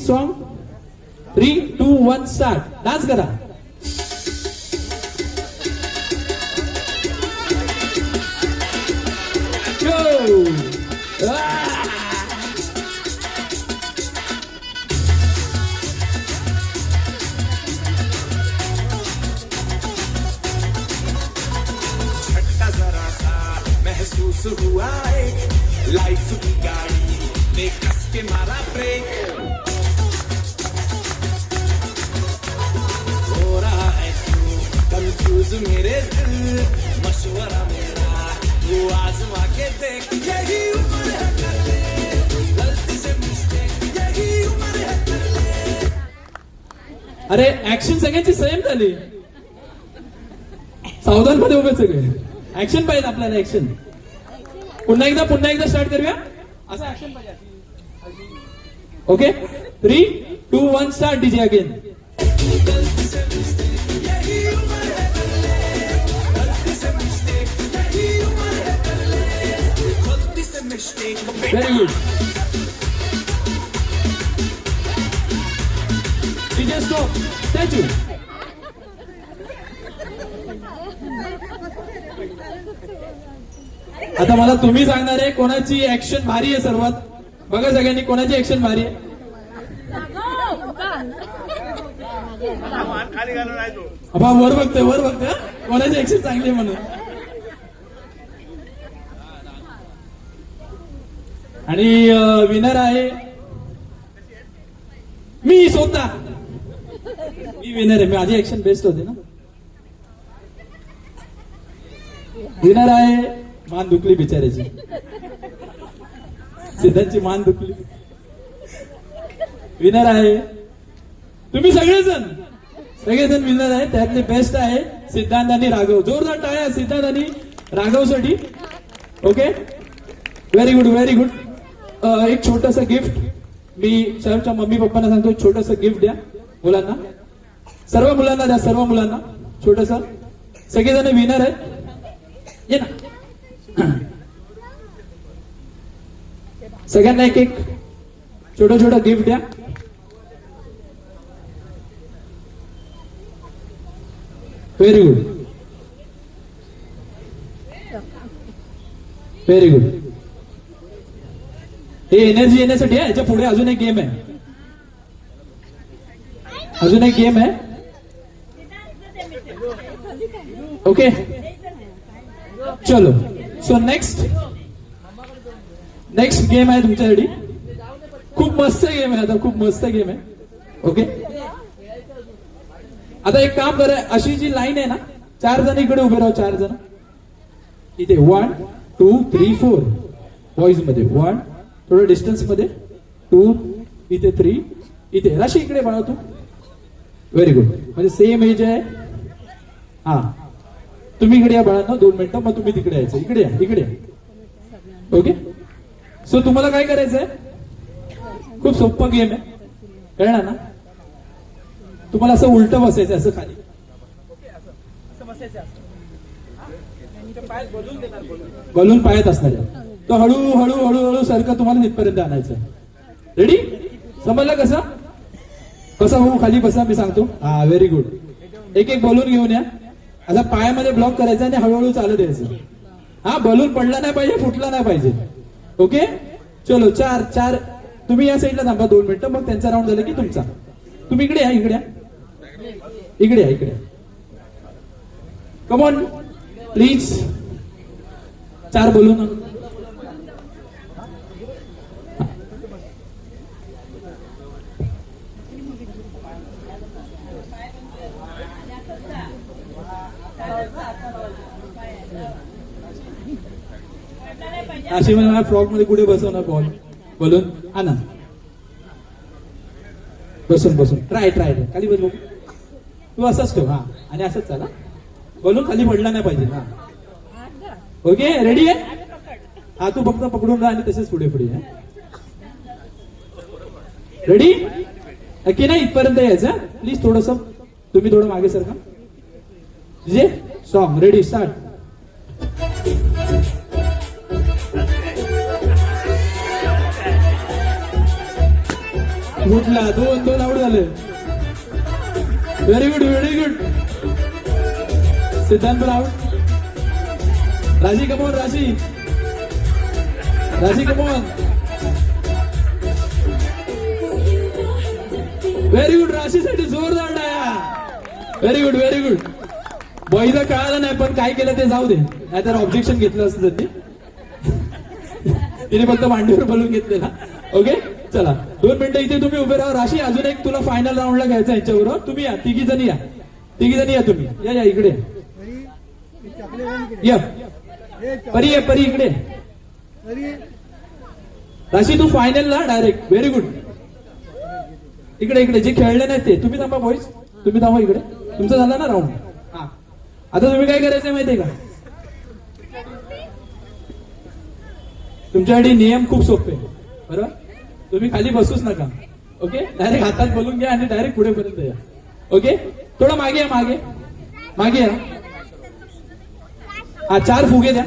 Song. 3, 2, 1 start. Dance करा. झटका जरा सा महसूस हुआ है, लाइफ की गाड़ी ने कस के मारा ब्रेक. हो रहा है तू कंफ्यूज मेरे दिल, मशवरा मेरा वो आजमा के देख. यही उम्र है कर ले गलती से मिस्टेक, यही उम्र है कर ले. अरे ऍक्शन सगळ्यांची सेम झाली. सावधान मध्ये उभे सगळे. ऍक्शन पाहिजे आपल्याला, ऍक्शन. पुन्हा एकदा स्टार्ट करूया. असं ऍक्शन पाहिजे. Okay 3, 2, 1 start. DJ again. गलती से मिस्टेक, यही उम्र है कर ले. गलती से मिस्टेक, यही उम्र है कर ले. गलती से mistake. Very good. DJ stop. Statue. आता मला तुम्ही सांगणार आहे कोणाची ऍक्शन भारी आहे सर्वात. बघा सगळ्यांनी कोणाची ऍक्शन भारी आहे. अबा वर बघतोय कोणाची ऍक्शन चांगली आहे म्हणून. आणि विनर आहे मी स्वतः. मी विनर आहे. माझी ऍक्शन बेस्ट होती ना. विनर आहे. मान दुखली बिचाऱ्याची. सिद्धांतची मान दुखली. विनर आहे तुम्ही सगळेजण विनर आहे. त्यातले बेस्ट आहे सिद्धांत आणि राघव. जोरदार टाळ्या सिद्धांत आणि राघवसाठी. Okay very good. एक छोटस गिफ्ट मी सर्वच्या मम्मी पप्पांना सांगतो. छोटस गिफ्ट द्या मुलांना. सर्व मुलांना द्या. सर्व मुलांना छोटस. सगळेजण विनर आहेत. ये ना. सगळ्यांना एक छोटं गिफ्ट द्या. Very good. हे एनर्जी येण्यासाठी आहे. याच्या पुढे अजून एक गेम आहे. ओके चलो. सो नेक्स्ट गेम आहे तुमच्यासाठी. खूप मस्त गेम आहे. ओके आता एक काम करा. अशी जी लाईन आहे ना 4 जण इकडे उभे राहा. 4 जण इथे. 1, 2, 3, 4 बॉईज मध्ये. 1 थोडं डिस्टन्स मध्ये. 2 इथे. 3 इथे. राशी इकडे बाळा तू. Very good. म्हणजे सेम एज आहे. हा तुम्ही इकडे या बाळांना 2 मिनिटं. मग तुम्ही तिकडे यायचं. इकडे या. ओके सो तुम्हाला काय करायचंय. खूप सोपं गेम आहे. कळणार ना. तुम्हाला असं उलट बसायचं. असं खाली बलून पायात असणार आहे. तो हळूहळू सारखं तुम्हाला तिथपर्यंत आणायचं. रेडी. समजलं कसा भाऊ. खाली बसा मी सांगतो. हा व्हेरी गुड. एक बलून घेऊन या. असा पायामध्ये ब्लॉक करायचा आणि हळूहळू चालत यायचं. हा बलून पडला नाही पाहिजे, फुटला नाही पाहिजे. ओके चलो. 4 तुम्ही या साईडला थांबा 2 मिनिटं. मग त्यांचा राऊंड झाला की तुमचा. तुम्ही इकडे या. Come on please. 4 बलून. अशी मला फ्रॉक मध्ये कुठे बसवणार बॉल बलून. आणा बसून ट्राय खाली बस. तू असंच ठेव. हा आणि असंच चाला. बलून खाली पडला नाही पाहिजे. हा ओके रेडी आहे. हा तू फक्त पकडून राहा आणि तसेच पुढे. रेडी नक्की नाही. इथपर्यंत यायचं प्लीज. थोडस तुम्ही थोडं मागे सरका. जे सॉन्ग रेडी स्टार्ट. फुटला, दोन दोन आउट झाले. Very good, very good. सिद्धांत पण आउट. राशी कमॉन, राशी, राशी कमॉन. व्हेरी गुड, राशीसाठी जोरदार टाळ्या. Very good, very good. बॉईला कळालं नाही पण काय केलं ते जाऊ दे, नाहीतर ऑब्जेक्शन घेतलं असतं त्यांनी. तिने फक्त मांडीवर बोलून घेतलेला. ओके चला 2 मिनिटं इथे तुम्ही उभे राहा. राशी अजून एक तुला फायनल राऊंडला घ्यायचं यांच्याबरोबर. तुम्ही या, तिघी जणी या, तिघी जणी या तुम्ही. या या इकडे या. परी ये, परी इकडे. राशी तू फायनलला डायरेक्ट. Very good. इकडे इकडे जे खेळले नाहीत ते तुम्ही थांबा. बॉईज तुम्ही थांबा इकडे. तुमचं झालं ना राऊंड. हा आता तुम्ही काय करायचंय माहितीये का, तुमच्यासाठी नियम खूप सोपे बरोबर. तुम्ही खाली बसूच नका. ओके डायरेक्ट हातात बोलून घ्या आणि डायरेक्ट पुढे पर्यंत या. ओके थोडं मागे या, मागे मागे या. हा 4 फुगे द्या.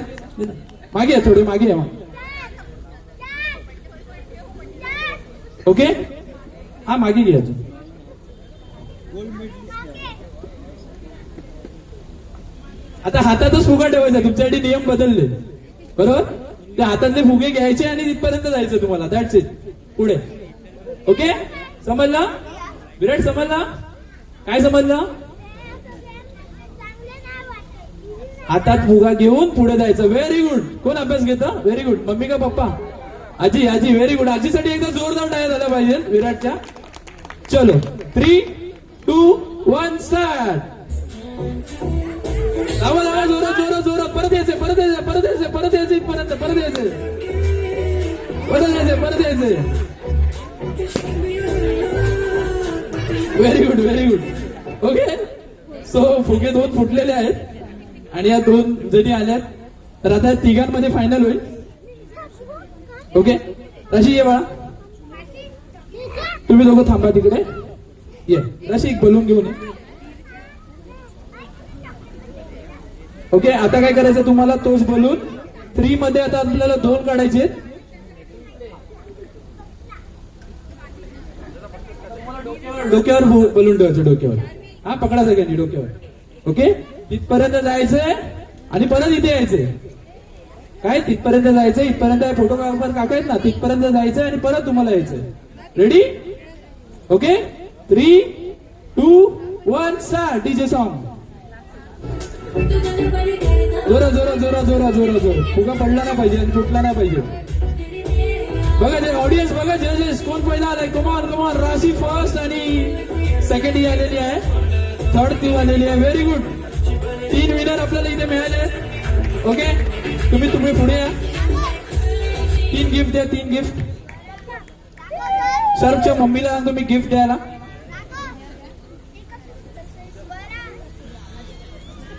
मागे या, थोडे मागे या. ओके हा मागे घ्या. आता हातातच फुगा ठेवायचा. तुमच्यासाठी नियम बदलले बरोबर. ते हातातले फुगे घ्यायचे आणि तिथपर्यंत जायचं तुम्हाला. That's it. पुढे. ओके समजलं विराट, समजलं काय समजलं. हातात फुगा घेऊन पुढे जायचं. Very good. कोण अभ्यास घेतं. Very good. मम्मी का पप्पा. आजी, आजी. Very good. आजीसाठी एकदा जोरदार टाळ्या झाल्या पाहिजे विराटच्या. चलो 3, 2, 1 स्टार्ट. लावा लावा, जोरात जोरात जोरात. परत यायचे, परत यायचे, परत यायचे, परत यायचे इथपर्यंत, परत यायचे, परत यायचे, परत यायचे. Very good, very good. Okay so फुगे 2 फुटलेले आहेत आणि या 2 जणी आल्यात. तर आता तिघांमध्ये फायनल होईल. ओके राशी ये बाळा. तुम्ही दोघं थांबा तिकडे. ये राशी, एक बलून घेऊन ये. ओके आता काय करायचं तुम्हाला, तोच बलून 3 मध्ये आता आपल्याला 2 काढायचे. डोक्यावर बलून ठेवायचं, डोक्यावर. हा पकडा सगळ्यांनी डोक्यावर. ओके तिथपर्यंत जायचंय आणि परत इथे यायचंय. काय तिथपर्यंत जायचं, इथपर्यंत फोटो काका आहेत ना, तिथपर्यंत जायचंय आणि परत तुम्हाला यायचंय. Ready. Okay 3, 2, 1 start. DJ song. जोरा जोरा जोरा जोरा जोरा जोरा. फुगा पडला नाही पाहिजे आणि फुटला नाही पाहिजे. बघा ते ऑडियन्स बघा. जजेस कोण पहिला आलाय. Come on come on. राशी फर्स्ट आणि सेकंड ही आलेली आहे. थर्ड ती आलेली आहे. Very good. 3 विनर आपल्याला इथे मिळाले. ओके तुम्ही तुम्ही पुढे या. 3 गिफ्ट द्या. 3 गिफ्ट. सर्वच्या मम्मीला तुम्ही गिफ्ट द्यायला.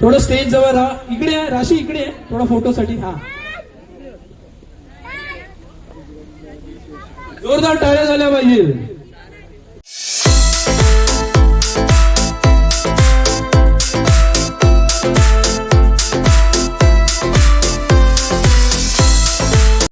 थोडं स्टेज जवळ राहा. इकडे आहे राशी, इकडे आहे थोडा फोटोसाठी. हा जोरदार टाळ्या झाल्या पाहिजे.